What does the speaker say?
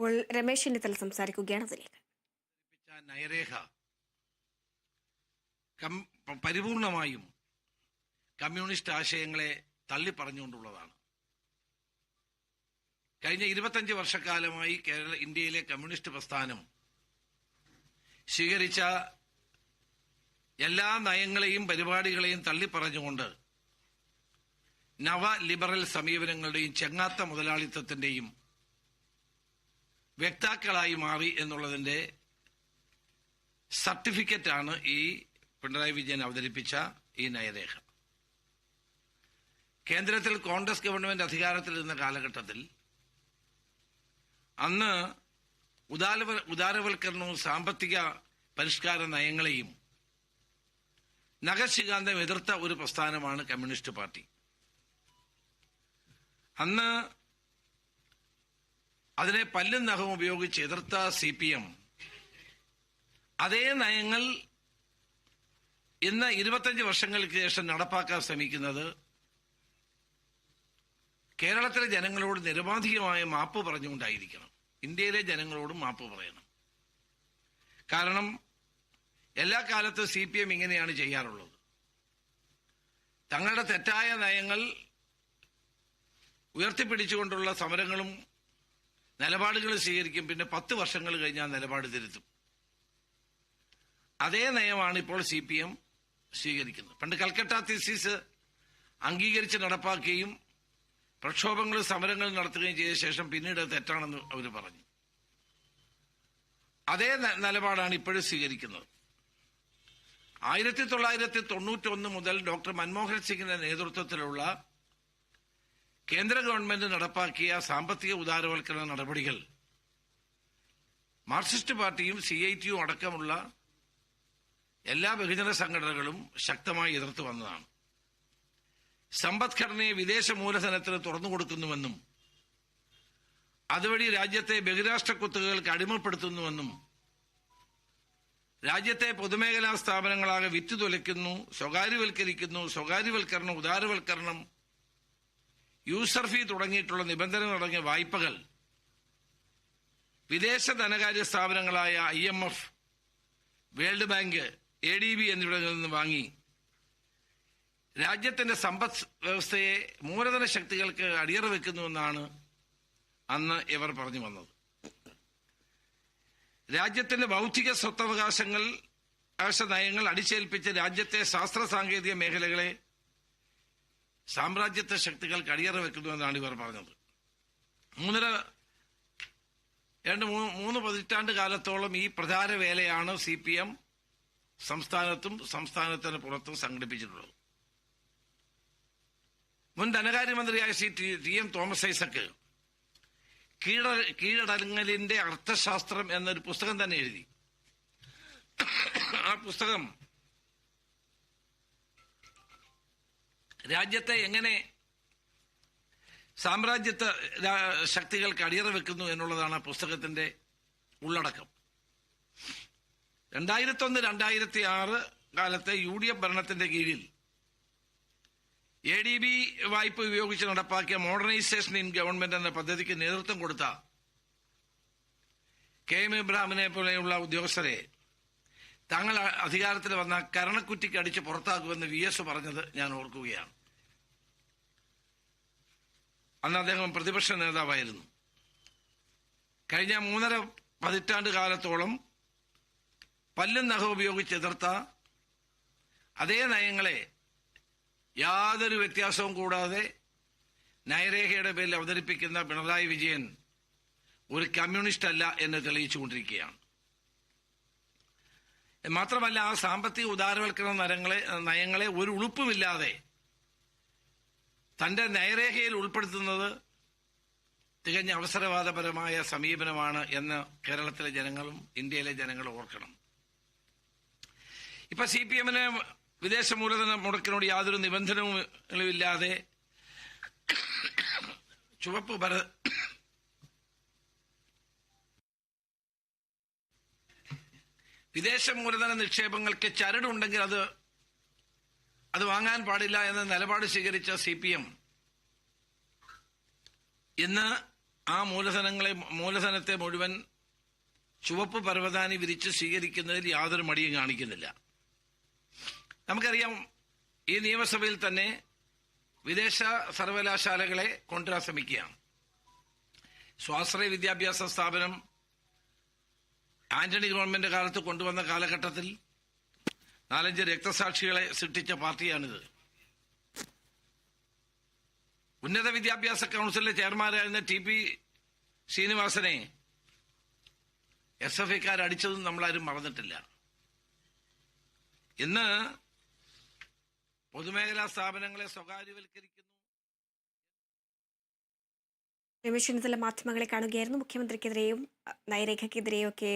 ഇപ്പോൾ രമേശ് ചെന്നിത്തല സംസാരിക്കുകയാണ്. അതിലേക്ക് നയരേഖ പരിപൂർണമായും കമ്മ്യൂണിസ്റ്റ് ആശയങ്ങളെ തള്ളിപ്പറഞ്ഞുകൊണ്ടുള്ളതാണ്. കഴിഞ്ഞ 25 വർഷക്കാലമായി ഇന്ത്യയിലെ കമ്മ്യൂണിസ്റ്റ് പ്രസ്ഥാനം സ്വീകരിച്ച എല്ലാ നയങ്ങളെയും പരിപാടികളെയും തള്ളിപ്പറഞ്ഞുകൊണ്ട് നവ ലിബറൽ സമീപനങ്ങളുടെയും ചെങ്ങാത്ത മുതലാളിത്തത്തിന്റെയും വ്യക്താക്കളായി മാറി എന്നുള്ളതിന്റെ സർട്ടിഫിക്കറ്റാണ് ഈ പിണറായി വിജയൻ അവതരിപ്പിച്ച ഈ നയരേഖ. കേന്ദ്രത്തിൽ കോൺഗ്രസ് ഗവൺമെന്റ് അധികാരത്തിലിരുന്ന കാലഘട്ടത്തിൽ അന്ന് ഉദാരവൽക്കരണവും സാമ്പത്തിക പരിഷ്കാര നയങ്ങളെയും നഖശിഖാന്തം എതിർത്ത ഒരു പ്രസ്ഥാനമാണ് കമ്മ്യൂണിസ്റ്റ് പാർട്ടി. അന്ന് അതിനെ പല്ലും നഖവും ഉപയോഗിച്ച് എതിർത്ത CPM അതേ നയങ്ങൾ ഇന്ന് 25 വർഷങ്ങൾക്ക് ശേഷം നടപ്പാക്കാൻ ശ്രമിക്കുന്നത് കേരളത്തിലെ ജനങ്ങളോട് നിരവധികമായ മാപ്പ് പറഞ്ഞുകൊണ്ടായിരിക്കണം. ഇന്ത്യയിലെ ജനങ്ങളോടും മാപ്പ് പറയണം. കാരണം എല്ലാ കാലത്തും CPM ഇങ്ങനെയാണ് ചെയ്യാറുള്ളത്. തങ്ങളുടെ തെറ്റായ നയങ്ങൾ ഉയർത്തിപ്പിടിച്ചുകൊണ്ടുള്ള സമരങ്ങളും നിലപാടുകൾ സ്വീകരിക്കും. പിന്നെ 10 വർഷങ്ങൾ കഴിഞ്ഞാൽ നിലപാട് തിരുത്തും. അതേ നയമാണ് ഇപ്പോൾ CPM സ്വീകരിക്കുന്നത്. പണ്ട് കൽക്കട്ട തീസിസ് അംഗീകരിച്ച് നടപ്പാക്കുകയും പ്രക്ഷോഭങ്ങളും സമരങ്ങളും നടത്തുകയും ചെയ്ത ശേഷം പിന്നീട് തെറ്റാണെന്ന് അവർ പറഞ്ഞു. അതേ നിലപാടാണ് ഇപ്പോഴും സ്വീകരിക്കുന്നത്. 1991 മുതൽ ഡോക്ടർ മൻമോഹൻ സിംഗിന്റെ നേതൃത്വത്തിലുള്ള കേന്ദ്ര ഗവൺമെന്റ് നടപ്പാക്കിയ സാമ്പത്തിക ഉദാരവൽക്കരണ നടപടികൾ മാർക്സിസ്റ്റ് പാർട്ടിയും CITU അടക്കമുള്ള എല്ലാ ബഹുജന സംഘടനകളും ശക്തമായി എതിർത്തു വന്നതാണ്. സമ്പദ്ഘടനയെ വിദേശ മൂലധനത്തിന് തുറന്നുകൊടുക്കുന്നുവെന്നും അതുവഴി രാജ്യത്തെ ബഹിരാഷ്ട്ര കുത്തകകൾക്ക് അടിമപ്പെടുത്തുന്നുവെന്നും രാജ്യത്തെ പൊതുമേഖലാ സ്ഥാപനങ്ങളാകെ വിറ്റുതൊലയ്ക്കുന്നു, സ്വകാര്യവൽക്കരണം, ഉദാരവൽക്കരണം, യൂസർ ഫീ തുടങ്ങിയിട്ടുള്ള നിബന്ധനകൾ അടങ്ങിയ വായ്പകൾ വിദേശ ധനകാര്യ സ്ഥാപനങ്ങളായ IMF, വേൾഡ് ബാങ്ക്, ADB എന്നിവിടങ്ങളിൽ നിന്ന് വാങ്ങി രാജ്യത്തിന്റെ സമ്പദ് വ്യവസ്ഥയെ മൂലധന ശക്തികൾക്ക് അടിയറ വെക്കുന്നുവെന്നാണ് അന്ന് ഇവർ പറഞ്ഞു വന്നത്. രാജ്യത്തിന്റെ ബൗദ്ധിക സ്വത്തവകാശ നയങ്ങൾ അടിച്ചേൽപ്പിച്ച് രാജ്യത്തെ ശാസ്ത്ര സാങ്കേതിക മേഖലകളെ സാമ്രാജ്യത്വ ശക്തികൾക്ക് അടിയറ വെക്കുന്നുവെന്നാണ് ഇവർ പറഞ്ഞത്. 3 പതിറ്റാണ്ട് കാലത്തോളം ഈ പ്രധാന വേലയാണ് CPM സംസ്ഥാനത്തും സംസ്ഥാനത്തിന് പുറത്തും സംഘടിപ്പിച്ചിട്ടുള്ളത്. മുൻ ധനകാര്യമന്ത്രിയായ TM തോമസ് ഐസക് കീഴടങ്ങലിന്റെ അർത്ഥശാസ്ത്രം എന്നൊരു പുസ്തകം തന്നെ എഴുതി. ആ പുസ്തകം രാജ്യത്തെ എങ്ങനെ സാമ്രാജ്യത്വ ശക്തികൾക്ക് അടിയറ വെക്കുന്നു എന്നുള്ളതാണ് ആ പുസ്തകത്തിന്റെ ഉള്ളടക്കം. 2001-2006 കാലത്തെ UDF ഭരണത്തിന്റെ കീഴിൽ ADB വായ്പ ഉപയോഗിച്ച് നടപ്പാക്കിയ മോഡേണൈസേഷൻ ഇൻ ഗവൺമെന്റ് എന്ന പദ്ധതിക്ക് നേതൃത്വം കൊടുത്ത KM ഇബ്രാഹിമിനെ പോലെയുള്ള ഉദ്യോഗസ്ഥരെ തങ്ങൾ അധികാരത്തിൽ വന്ന കരണക്കുറ്റിക്ക് അടിച്ച് പുറത്താക്കുമെന്ന് VS പറഞ്ഞത് ഞാൻ ഓർക്കുകയാണ്. അന്ന് അദ്ദേഹം പ്രതിപക്ഷ നേതാവായിരുന്നു. കഴിഞ്ഞ 3.5 പതിറ്റാണ്ട് കാലത്തോളം പല്ലും നഖം ഉപയോഗിച്ച് എതിർത്ത അതേ നയങ്ങളെ യാതൊരു വ്യത്യാസവും കൂടാതെ നയരേഖയുടെ പേരിൽ അവതരിപ്പിക്കുന്ന പിണറായി വിജയൻ ഒരു കമ്മ്യൂണിസ്റ്റ് അല്ല എന്ന് തെളിയിച്ചുകൊണ്ടിരിക്കുകയാണ്. മാത്രമല്ല, ആ സാമ്പത്തിക ഉദാരവൽക്കരണ നയങ്ങളെ ഒരു ഉളുപ്പുമില്ലാതെ തന്റെ നയരേഖയിൽ ഉൾപ്പെടുത്തുന്നത് തികഞ്ഞ അവസരവാദപരമായ സമീപനമാണ് എന്ന് കേരളത്തിലെ ജനങ്ങളും ഇന്ത്യയിലെ ജനങ്ങളും ഓർക്കണം. ഇപ്പൊ CPMന് വിദേശ മൂലധന മുടക്കിനോട് യാതൊരു നിബന്ധനകളുമില്ലാതെ വിദേശ മൂലധന നിക്ഷേപങ്ങൾക്ക് ചരടുണ്ടെങ്കിൽ അത് വാങ്ങാൻ പാടില്ല എന്ന നിലപാട് സ്വീകരിച്ച CPM ഇന്ന് ആ മൂലധനത്തെ മുഴുവൻ ചുവപ്പ് പരവതാനി വിരിച്ച് സ്വീകരിക്കുന്നതിൽ യാതൊരു മടിയും കാണിക്കുന്നില്ല. നമുക്കറിയാം, ഈ നിയമസഭയിൽ തന്നെ വിദേശ സർവകലാശാലകളെ കൊണ്ടുവരാൻ ശ്രമിക്കുകയാണ്. സ്വാശ്രയ വിദ്യാഭ്യാസ സ്ഥാപനം ആന്റണി ഗവൺമെന്റ് കാലത്ത് കൊണ്ടുവന്ന കാലഘട്ടത്തിൽ 4-5 രക്തസാക്ഷികളെ സൃഷ്ടിച്ച പാർട്ടിയാണിത്. ഉന്നത വിദ്യാഭ്യാസ കൗൺസിലിലെ ചെയർമാനായിരുന്ന TP ശ്രീനിവാസനെ SFIക്കാർ അടിച്ചതും നമ്മളാരും മറന്നിട്ടില്ല. ഇന്ന് പൊതുമേഖലാ സ്ഥാപനങ്ങളെ സ്വകാര്യവൽക്കരിക്കുന്നു. രമേശ് ചെന്നിത്തല മാധ്യമങ്ങളെ കാണുകയായിരുന്നു. മുഖ്യമന്ത്രിക്കെതിരെയും നയരേഖയ്ക്കെതിരെയും ഒക്കെ